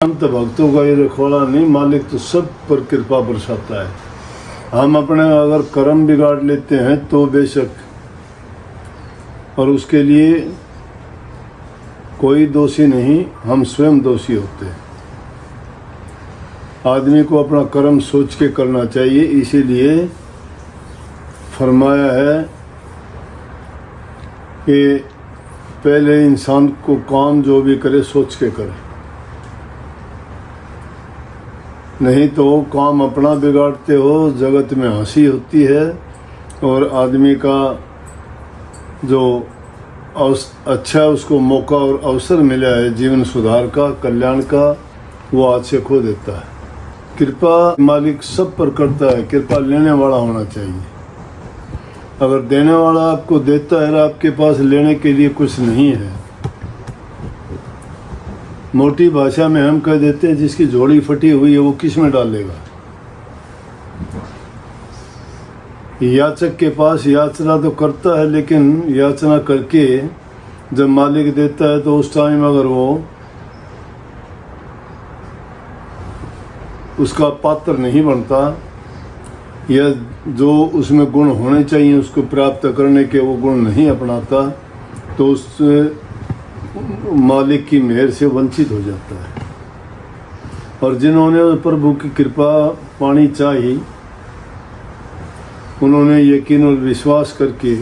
अंत भक्तों का ये रखवाला नहीं, मालिक तो सब पर कृपा बरसाता है। हम अपने अगर कर्म बिगाड़ लेते हैं तो बेशक, और उसके लिए कोई दोषी नहीं, हम स्वयं दोषी होते हैं। आदमी को अपना कर्म सोच के करना चाहिए, इसीलिए फरमाया है कि पहले इंसान को काम जो भी करे सोच के करे, नहीं तो काम अपना बिगाड़ते हो, जगत में हंसी होती है और आदमी का जो अच्छा उसको मौका और अवसर मिला है जीवन सुधार का, कल्याण का, वो आज से खो देता है। कृपा मालिक सब पर करता है, कृपा लेने वाला होना चाहिए। अगर देने वाला आपको देता है और आपके पास लेने के लिए कुछ नहीं है, मोटी भाषा में हम कह देते हैं जिसकी झोली फटी हुई है वो किस में डालेगा। याचक के पास याचना तो करता है, लेकिन याचना करके जब मालिक देता है तो उस टाइम अगर वो उसका पात्र नहीं बनता या जो उसमें गुण होने चाहिए उसको प्राप्त करने के वो गुण नहीं अपनाता, तो उस मालिक की मेहर से वंचित हो जाता है। और जिन्होंने प्रभु की कृपा पानी चाहिए, उन्होंने यकीन और विश्वास करके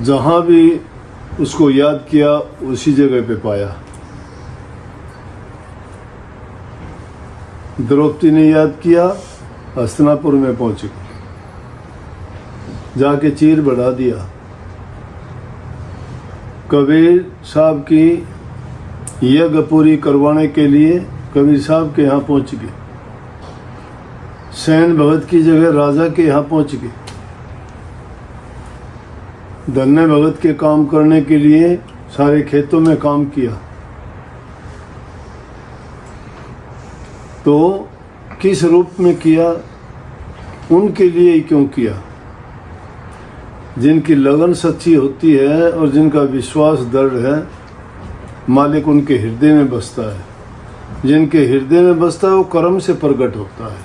जहाँ भी उसको याद किया उसी जगह पे पाया। द्रौपदी ने याद किया, हस्तिनापुर में पहुँच गई, जाके चीर बढ़ा दिया। कबीर साहब की यज्ञ पूरी करवाने के लिए कबीर साहब के यहाँ पहुँच गए। सैन भगत की जगह राजा के यहाँ पहुँच गए। धन्य भगत के काम करने के लिए सारे खेतों में काम किया। तो किस रूप में किया, उनके लिए ही क्यों किया? जिनकी लगन सच्ची होती है और जिनका विश्वास दृढ़ है, मालिक उनके हृदय में बसता है। जिनके हृदय में बसता है वो कर्म से प्रकट होता है।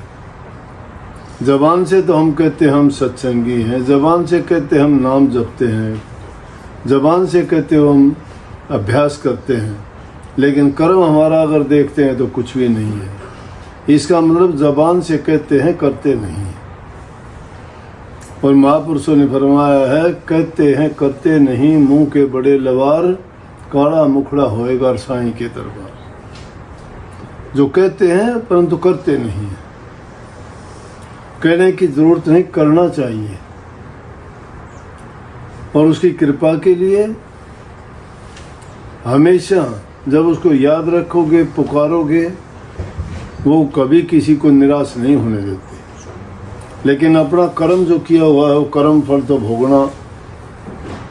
जबान से तो हम कहते हैं हम सत्संगी हैं, जबान से कहते हैं हम नाम जपते हैं, जबान से कहते हैं हम अभ्यास करते हैं, लेकिन कर्म हमारा अगर देखते हैं तो कुछ भी नहीं है। इसका मतलब जबान से कहते हैं, करते नहीं हैं। और महापुरुषों ने फरमाया है, कहते हैं करते नहीं, मुंह के बड़े लवार, काला मुखड़ा होएगा साईं के दरबार। जो कहते हैं परंतु करते नहीं है। कहने की जरूरत नहीं, करना चाहिए। और उसकी कृपा के लिए हमेशा जब उसको याद रखोगे, पुकारोगे, वो कभी किसी को निराश नहीं होने देते। लेकिन अपना कर्म जो किया हुआ है वो कर्म फल तो भोगना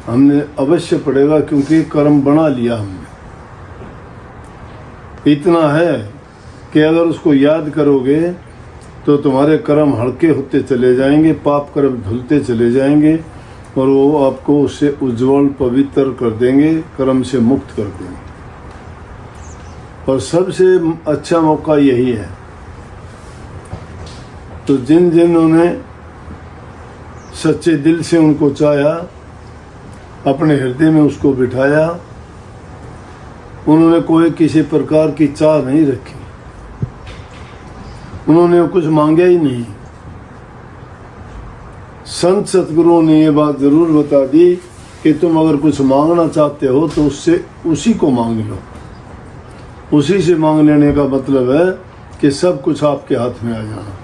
हमने अवश्य पड़ेगा, क्योंकि कर्म बना लिया हमने। इतना है कि अगर उसको याद करोगे तो तुम्हारे कर्म हल्के होते चले जाएंगे, पाप कर्म धुलते चले जाएंगे और वो आपको उससे उज्जवल पवित्र कर देंगे, कर्म से मुक्त कर देंगे। और सबसे अच्छा मौका यही है। तो जिन्होंने सच्चे दिल से उनको चाहा, अपने हृदय में उसको बिठाया, उन्होंने कोई किसी प्रकार की चाह नहीं रखी, उन्होंने कुछ मांगा ही नहीं। संत सतगुरुओं ने ये बात जरूर बता दी कि तुम अगर कुछ मांगना चाहते हो तो उससे उसी को मांग लो। उसी से मांग लेने का मतलब है कि सब कुछ आपके हाथ में आ जाना,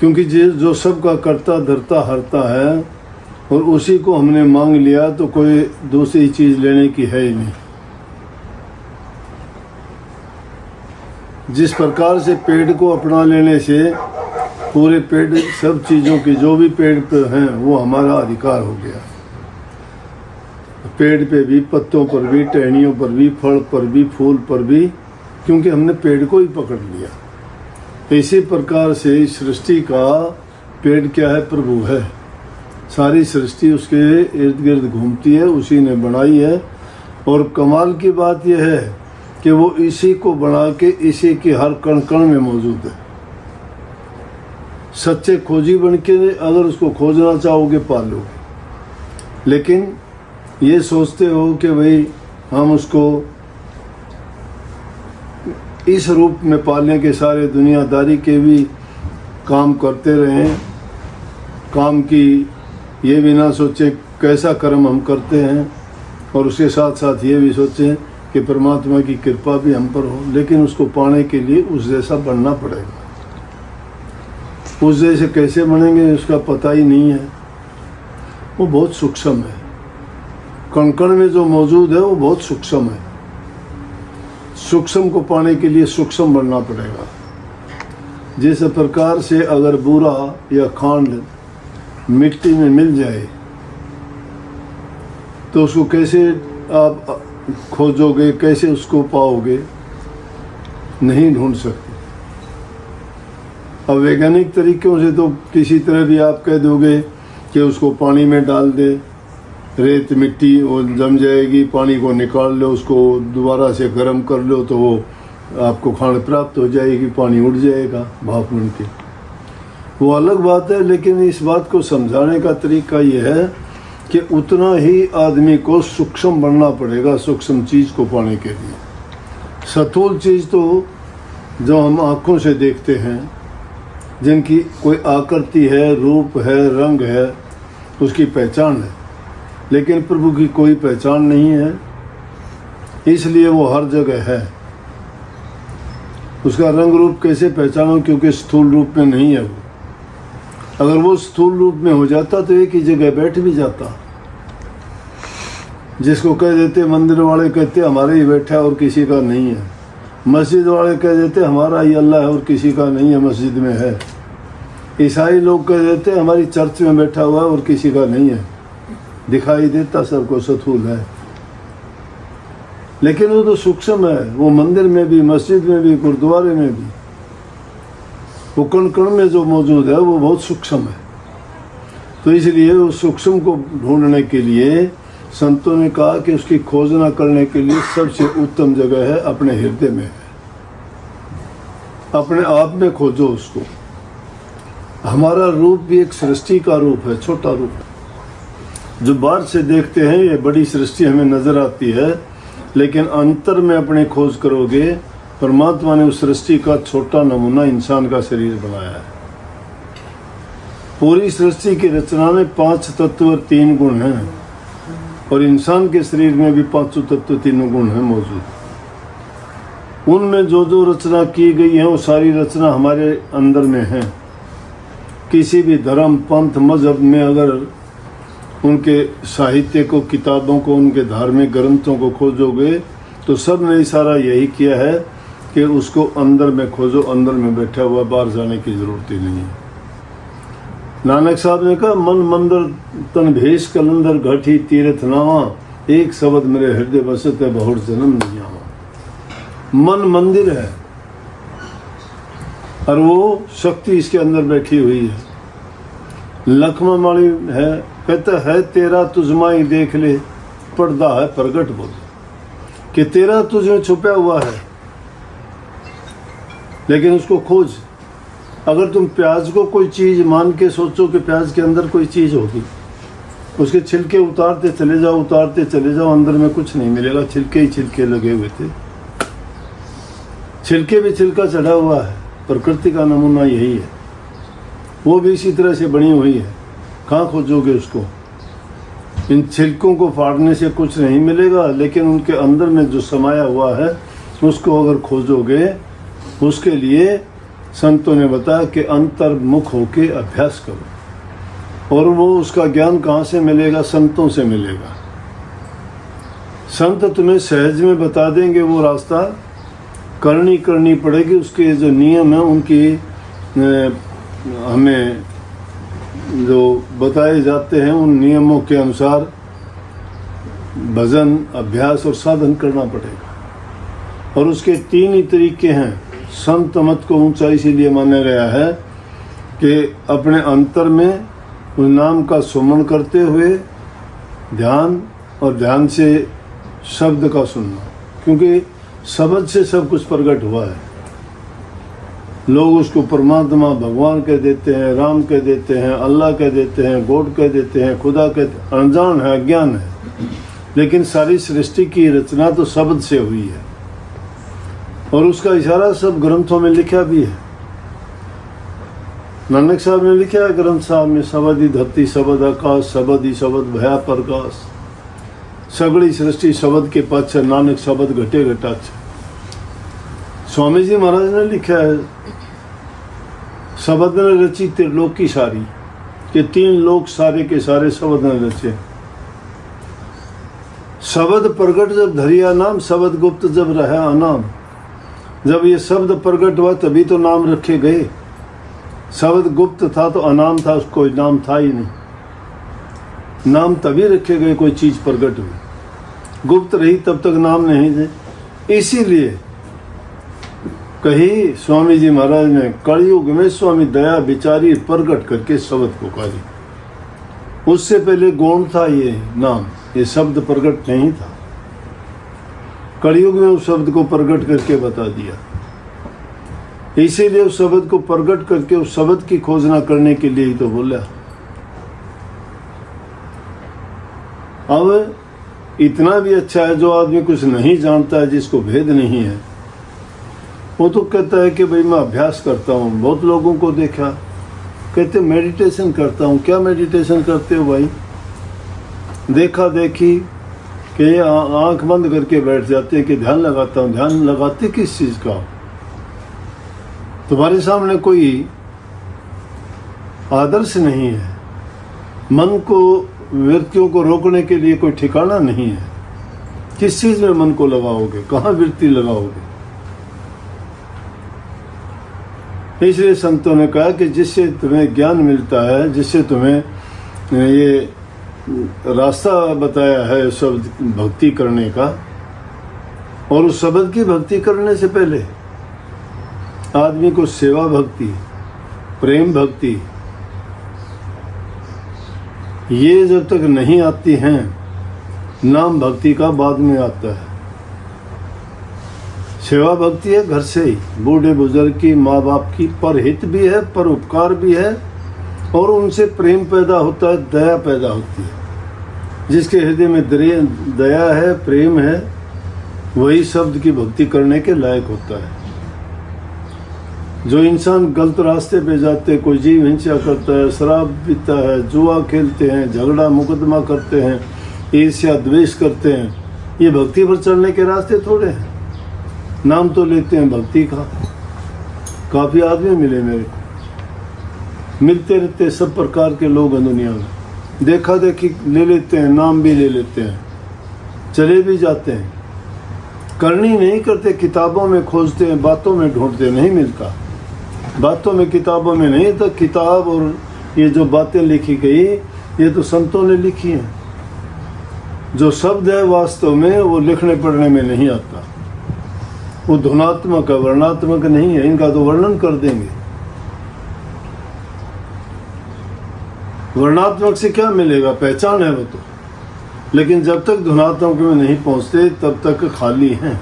क्योंकि जो सबका करता धरता हरता है, और उसी को हमने मांग लिया तो कोई दूसरी चीज लेने की है ही नहीं। जिस प्रकार से पेड़ को अपना लेने से पूरे पेड़, सब चीज़ों की जो भी पेड़ पे हैं वो हमारा अधिकार हो गया। पेड़ पे भी, पत्तों पर भी, टहनियों पर भी, फल पर भी, फूल पर भी, क्योंकि हमने पेड़ को ही पकड़ लिया। इसी प्रकार से सृष्टि का पेड़ क्या है? प्रभु है। सारी सृष्टि उसके इर्द गिर्द घूमती है, उसी ने बनाई है और कमाल की बात यह है कि वो इसी को बना के इसी के हर कण कण में मौजूद है। सच्चे खोजी बन के अगर उसको खोजना चाहोगे पा लोगे, लेकिन ये सोचते हो कि भाई हम उसको इस रूप में पालने के सारे दुनियादारी के भी काम करते रहें, काम की ये भी ना सोचें कैसा कर्म हम करते हैं, और उसके साथ साथ ये भी सोचें कि परमात्मा की कृपा भी हम पर हो। लेकिन उसको पाने के लिए उस जैसा बनना पड़ेगा। उस जैसे कैसे बनेंगे उसका पता ही नहीं है। वो बहुत सूक्ष्म है, कण कण में जो मौजूद है वो बहुत सूक्ष्म है। सूक्ष्म को पाने के लिए सूक्ष्म बनना पड़ेगा। जिस प्रकार से अगर बूरा या खांड मिट्टी में मिल जाए तो उसको कैसे आप खोजोगे, कैसे उसको पाओगे? नहीं ढूंढ सकते। अब वैज्ञानिक तरीकों से तो किसी तरह भी आप कह दोगे कि उसको पानी में डाल दे, रेत मिट्टी वो जम जाएगी, पानी को निकाल लो, उसको दोबारा से गर्म कर लो तो वो आपको खाना प्राप्त हो जाएगी, पानी उड़ जाएगा भाप बन के। वो अलग बात है, लेकिन इस बात को समझाने का तरीका ये है कि उतना ही आदमी को सूक्ष्म बनना पड़ेगा सूक्ष्म चीज़ को पाने के लिए। स्थूल चीज़ तो जो हम आँखों से देखते हैं, जिनकी कोई आकृति है, रूप है, रंग है, उसकी पहचान है, लेकिन प्रभु की कोई पहचान नहीं है, इसलिए वो हर जगह है। उसका रंग रूप कैसे पहचानो? क्योंकि स्थूल रूप में नहीं है वो। अगर वो स्थूल रूप में हो जाता तो एक ही जगह बैठ भी जाता। जिसको कह देते मंदिर वाले कहते हमारे ही बैठा है और किसी का नहीं है, मस्जिद वाले कह देते हमारा ही अल्लाह है और किसी का नहीं है, मस्जिद में है। ईसाई लोग कह देते हमारी चर्च में बैठा हुआ है और किसी का नहीं है, दिखाई देता सबको स्थूल है। लेकिन वो तो सूक्ष्म है। वो मंदिर में भी, मस्जिद में भी, गुरुद्वारे में भी, वो कण कण में जो मौजूद है वो बहुत सूक्ष्म है। तो इसलिए उस सूक्ष्म को ढूंढने के लिए संतों ने कहा कि उसकी खोजना करने के लिए सबसे उत्तम जगह है अपने हृदय में है। अपने आप में खोजो उसको। हमारा रूप भी एक सृष्टि का रूप है, छोटा रूप है। जो बाहर से देखते हैं ये बड़ी सृष्टि हमें नजर आती है, लेकिन अंतर में अपने खोज करोगे, परमात्मा ने उस सृष्टि का छोटा नमूना इंसान का शरीर बनाया है। पूरी सृष्टि की रचना में 5 तत्व और 3 गुण हैं, और इंसान के शरीर में भी 5 तत्व 3 गुण हैं मौजूद। उनमें जो जो रचना की गई है वो सारी रचना हमारे अंदर में है। किसी भी धर्म, पंथ, मजहब में अगर उनके साहित्य को, किताबों को, उनके धार्मिक ग्रंथों को खोजोगे तो सब ने इशारा यही किया है कि उसको अंदर में खोजो, अंदर में बैठा हुआ, बाहर जाने की जरूरत ही नहीं है। नानक साहब ने कहा मन मंदिर तन भेष कलंदर घटी तीर्थ नावा, एक शब्द मेरे हृदय बसत है बहुत जन्म नहीं आवा। मन मंदिर है और वो शक्ति इसके अंदर बैठी हुई है। लखमा माली है, कहता है तेरा तुझमाई देख ले, पर्दा है प्रगट बोल, कि तेरा तुझमें छुपा हुआ है, लेकिन उसको खोज। अगर तुम प्याज को कोई चीज़ मान के सोचो कि प्याज के अंदर कोई चीज़ होगी, उसके छिलके उतारते चले जाओ, उतारते चले जाओ, अंदर में कुछ नहीं मिलेगा, छिलके ही छिलके लगे हुए थे। छिलके भी छिलका चढ़ा हुआ है। प्रकृति का नमूना यही है, वो भी इसी तरह से बनी हुई है। कहाँ खोजोगे उसको? इन छिलकों को फाड़ने से कुछ नहीं मिलेगा, लेकिन उनके अंदर में जो समाया हुआ है उसको अगर खोजोगे, उसके लिए संतों ने बताया कि अंतर्मुख होके अभ्यास करो। और वो उसका ज्ञान कहाँ से मिलेगा? संतों से मिलेगा। संत तुम्हें सहज में बता देंगे वो रास्ता, करनी पड़ेगी। उसके जो नियम हैं उनकी हमें जो बताए जाते हैं, उन नियमों के अनुसार भजन, अभ्यास और साधन करना पड़ेगा। और उसके 3 ही तरीके हैं। संत मत को ऊंचा इसीलिए माना गया है कि अपने अंतर में उस नाम का सुमन करते हुए ध्यान, और ध्यान से शब्द का सुनना, क्योंकि शब्द से सब कुछ प्रकट हुआ है। लोग उसको परमात्मा भगवान कह देते हैं, राम कह देते हैं, अल्लाह कह देते हैं, गॉड कह देते हैं, खुदा कह, अनजान है, अज्ञान है। लेकिन सारी सृष्टि की रचना तो शब्द से हुई है और उसका इशारा सब ग्रंथों में लिखा भी है। नानक साहब ने लिखा है ग्रंथ साहब में, शब्द ही धरती, शब्द आकाश, शब्द ही शब्द भया प्रकाश, सगड़ी सृष्टि शब्द के पाछे, नानक शब्द घटे घटाचे। स्वामी जी महाराज ने लिखा है, शब्द ने रची त्रिलोक की सारी, के 3 लोक सारे के सारे शब्द ने रचे। शब्द प्रगट जब धरिया नाम, शब्द गुप्त जब रहा अनाम। जब ये शब्द प्रगट हुआ तभी तो नाम रखे गए। शब्द गुप्त था तो अनाम था, उसको कोई नाम था ही नहीं। नाम तभी रखे गए कोई चीज प्रगट हुई, गुप्त रही तब तक नाम नहीं थे। इसीलिए कही स्वामी जी महाराज ने, कलयुग में स्वामी दया विचारी प्रगट करके शब्द को कही। उससे पहले गौण था ये नाम, ये शब्द प्रगट नहीं था। कलयुग में उस शब्द को प्रगट करके बता दिया। इसीलिए उस शब्द को प्रगट करके उस शब्द की खोजना करने के लिए ही तो बोला। अब इतना भी अच्छा है जो आदमी कुछ नहीं जानता है, जिसको भेद नहीं है, वो तो कहता है कि भाई मैं अभ्यास करता हूँ। बहुत लोगों को देखा कहते मेडिटेशन करता हूँ। क्या मेडिटेशन करते हो भाई? देखा देखी कि आंख बंद करके बैठ जाते हैं कि ध्यान लगाता हूँ। ध्यान लगाते किस चीज़ का? तुम्हारे सामने कोई आदर्श नहीं है, मन को, वृत्तियों को रोकने के लिए कोई ठिकाना नहीं है। किस चीज़ में मन को लगाओगे, कहाँ वृत्ति लगाओगे? इसलिए संतों ने कहा कि जिससे तुम्हें ज्ञान मिलता है, जिससे तुम्हें ये रास्ता बताया है शब्द भक्ति करने का, और उस शब्द की भक्ति करने से पहले आदमी को सेवा भक्ति, प्रेम भक्ति, ये जब तक नहीं आती हैं, नाम भक्ति का बाद में आता है। सेवा भक्ति है घर से ही, बूढ़े बुजुर्ग की, माँ बाप की, पर हित भी है, पर उपकार भी है, और उनसे प्रेम पैदा होता है, दया पैदा होती है। जिसके हृदय में दया है, प्रेम है, वही शब्द की भक्ति करने के लायक होता है। जो इंसान गलत रास्ते पे जाते, कोई जीव हिंसा करता है, शराब पीता है, जुआ खेलते हैं, झगड़ा मुकदमा करते हैं, ईर्ष्या द्वेष करते हैं, ये भक्ति पर चलने के रास्ते थोड़े हैं। नाम तो लेते हैं भक्ति का। काफ़ी आदमी मिले मेरे को, मिलते रहते सब प्रकार के लोग हैं दुनिया में। देखा देखी ले लेते हैं, नाम भी ले लेते हैं, चले भी जाते हैं, करनी नहीं करते, किताबों में खोजते हैं, बातों में ढूंढते, नहीं मिलता। बातों में, किताबों में नहीं, तो किताब और ये जो बातें लिखी गई ये तो संतों ने लिखी हैं। जो शब्द है वास्तव में वो लिखने पढ़ने में नहीं आता, वो धुनात्मक है, वर्णात्मक नहीं है। इनका तो वर्णन कर देंगे। वर्णात्मक से क्या मिलेगा? पहचान है वो तो, लेकिन जब तक धुनात्मक में नहीं पहुंचते तब तक खाली हैं।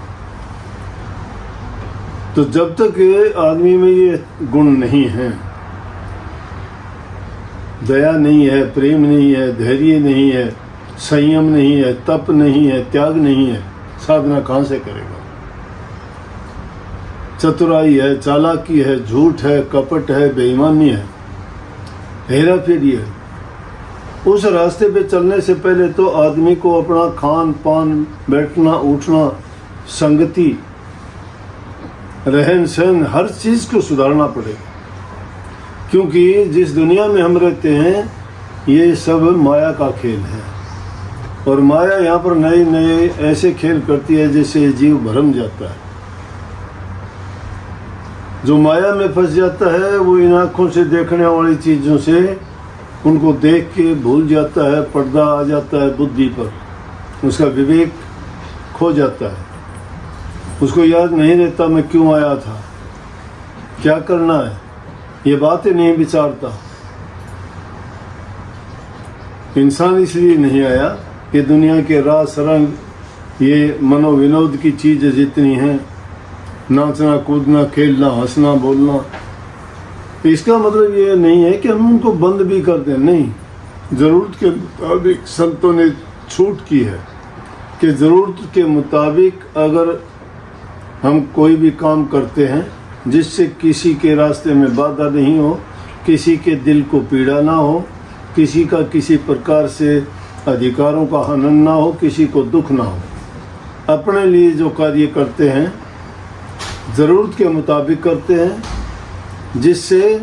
तो जब तक आदमी में ये गुण नहीं है, दया नहीं है, प्रेम नहीं है, धैर्य नहीं है, संयम नहीं है, तप नहीं है, त्याग नहीं है, साधना कहाँ से करेगा? चतुराई है, चालाकी है, झूठ है, कपट है, बेईमानी है, हेरा फेरी है। उस रास्ते पे चलने से पहले तो आदमी को अपना खान पान, बैठना उठना, संगति, रहन सहन, हर चीज़ को सुधारना पड़ेगा। क्योंकि जिस दुनिया में हम रहते हैं ये सब माया का खेल है, और माया यहाँ पर नए नए ऐसे खेल करती है जैसे जीव भरम जाता है। जो माया में फंस जाता है वो इन आँखों से देखने वाली चीज़ों से उनको देख के भूल जाता है, पर्दा आ जाता है बुद्धि पर, उसका विवेक खो जाता है, उसको याद नहीं रहता मैं क्यों आया था, क्या करना है, ये बातें नहीं विचारता। इंसान इसलिए नहीं आया कि दुनिया के रास रंग ये मनोविनोद की चीज़ें जितनी हैं, नाचना कूदना खेलना हंसना बोलना, इसका मतलब ये नहीं है कि हम उनको बंद भी कर दें, नहीं। ज़रूरत के मुताबिक संतों ने छूट की है कि ज़रूरत के मुताबिक अगर हम कोई भी काम करते हैं जिससे किसी के रास्ते में बाधा नहीं हो, किसी के दिल को पीड़ा ना हो, किसी का किसी प्रकार से अधिकारों का हनन ना हो, किसी को दुख ना हो, अपने लिए जो कार्य करते हैं ज़रूरत के मुताबिक करते हैं, जिससे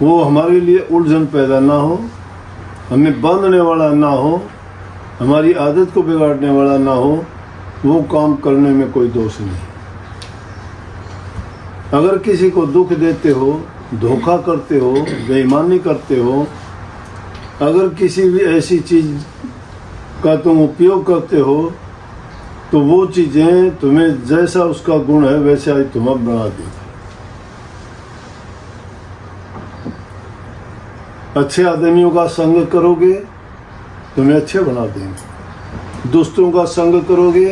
वो हमारे लिए उलझन पैदा ना हो, हमें बांधने वाला ना हो, हमारी आदत को बिगाड़ने वाला ना हो, वो काम करने में कोई दोष नहीं। अगर किसी को दुख देते हो, धोखा करते हो, बेईमानी करते हो, अगर किसी भी ऐसी चीज़ का तुम उपयोग करते हो, तो वो चीज़ें तुम्हें जैसा उसका गुण है वैसा ही तुम्हें बना देगी। अच्छे आदमियों का संग करोगे तुम्हें अच्छे बना देंगे, दुष्टों का संग करोगे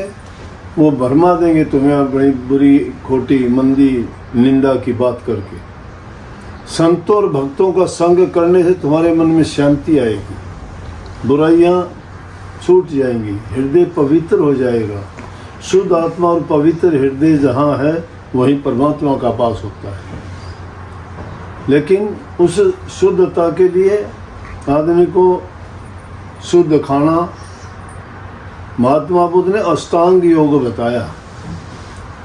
वो भरमा देंगे तुम्हें बड़ी बुरी खोटी मंदी निंदा की बात करके। संतों और भक्तों का संग करने से तुम्हारे मन में शांति आएगी, बुराइयां छूट जाएंगी, हृदय पवित्र हो जाएगा। शुद्ध आत्मा और पवित्र हृदय जहाँ है वहीं परमात्मा का वास होता है। लेकिन उस शुद्धता के लिए आदमी को शुद्ध खाना, महात्मा बुद्ध ने अष्टांग योग बताया,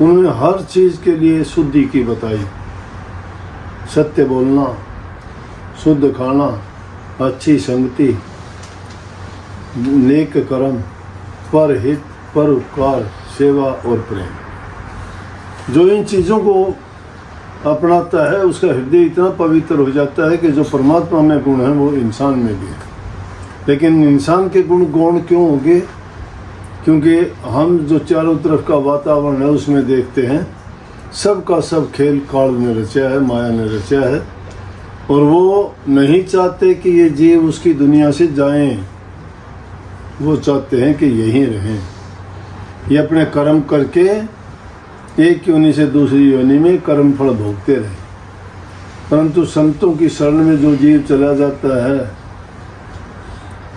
उन्होंने हर चीज़ के लिए शुद्धि की बताई। सत्य बोलना, शुद्ध खाना, अच्छी संगति, नेक कर्म, परहित, परोपकार, सेवा और प्रेम। जो इन चीज़ों को अपनाता है उसका हृदय इतना पवित्र हो जाता है कि जो परमात्मा में गुण है वो इंसान में भी है। लेकिन इंसान के गुण गौण क्यों होंगे? क्योंकि हम जो चारों तरफ का वातावरण है उसमें देखते हैं सब का सब खेल काल ने रचा है, माया ने रचा है, और वो नहीं चाहते कि ये जीव उसकी दुनिया से जाएं, वो चाहते हैं कि यहीं रहें। ये अपने कर्म करके एक योनि से दूसरी योनि में कर्म फल भोगते रहे। परंतु संतों की शरण में जो जीव चला जाता है,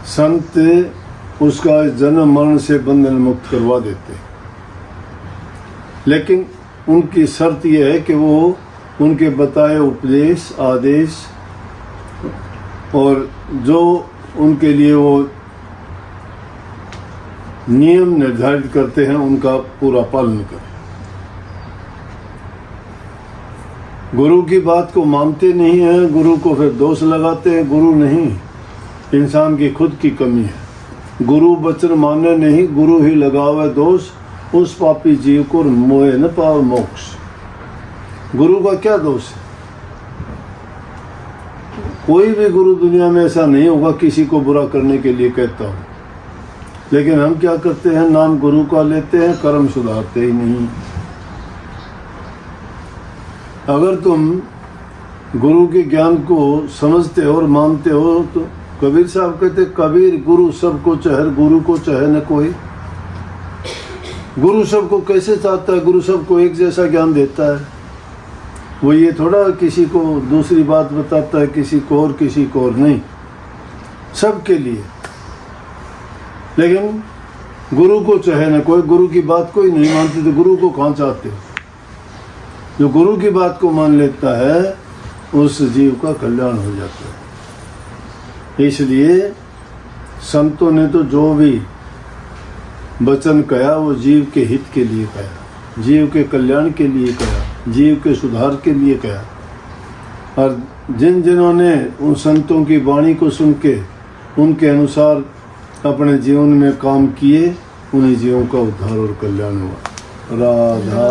संत उसका जन्म मरण से बंधन मुक्त करवा देते। लेकिन उनकी शर्त यह है कि वो उनके बताए उपदेश, आदेश और जो उनके लिए वो नियम निर्धारित करते हैं उनका पूरा पालन करें। गुरु की बात को मानते नहीं हैं, गुरु को फिर दोष लगाते हैं। गुरु नहीं, इंसान की खुद की कमी है। गुरु वचन माने नहीं, गुरु ही लगावे दोष, उस पापी जीव को मोहे न पावे मोक्ष। गुरु का क्या दोष है? कोई भी गुरु दुनिया में ऐसा नहीं होगा किसी को बुरा करने के लिए कहता हूँ। लेकिन हम क्या करते हैं, नाम गुरु का लेते हैं, कर्म सुधारते ही नहीं। अगर तुम गुरु के ज्ञान को समझते हो और मानते हो तो कबीर साहब कहते, कबीर गुरु सबको चाहे, गुरु को चाहे न कोई। गुरु सबको कैसे चाहता है? गुरु सबको एक जैसा ज्ञान देता है। वो ये थोड़ा किसी को दूसरी बात बताता है, किसी को और किसी को और नहीं, सबके लिए। लेकिन गुरु को चाहे न कोई, गुरु की बात कोई नहीं मानते तो गुरु को कहाँ चाहते हो? जो गुरु की बात को मान लेता है उस जीव का कल्याण हो जाता है। इसलिए संतों ने तो जो भी वचन कहा वो जीव के हित के लिए कहा, जीव के कल्याण के लिए कहा, जीव के सुधार के लिए कहा। और जिन्होंने उन संतों की वाणी को सुन के उनके अनुसार अपने जीवन में काम किए, उन्हीं जीवों का उद्धार और कल्याण हुआ। राधा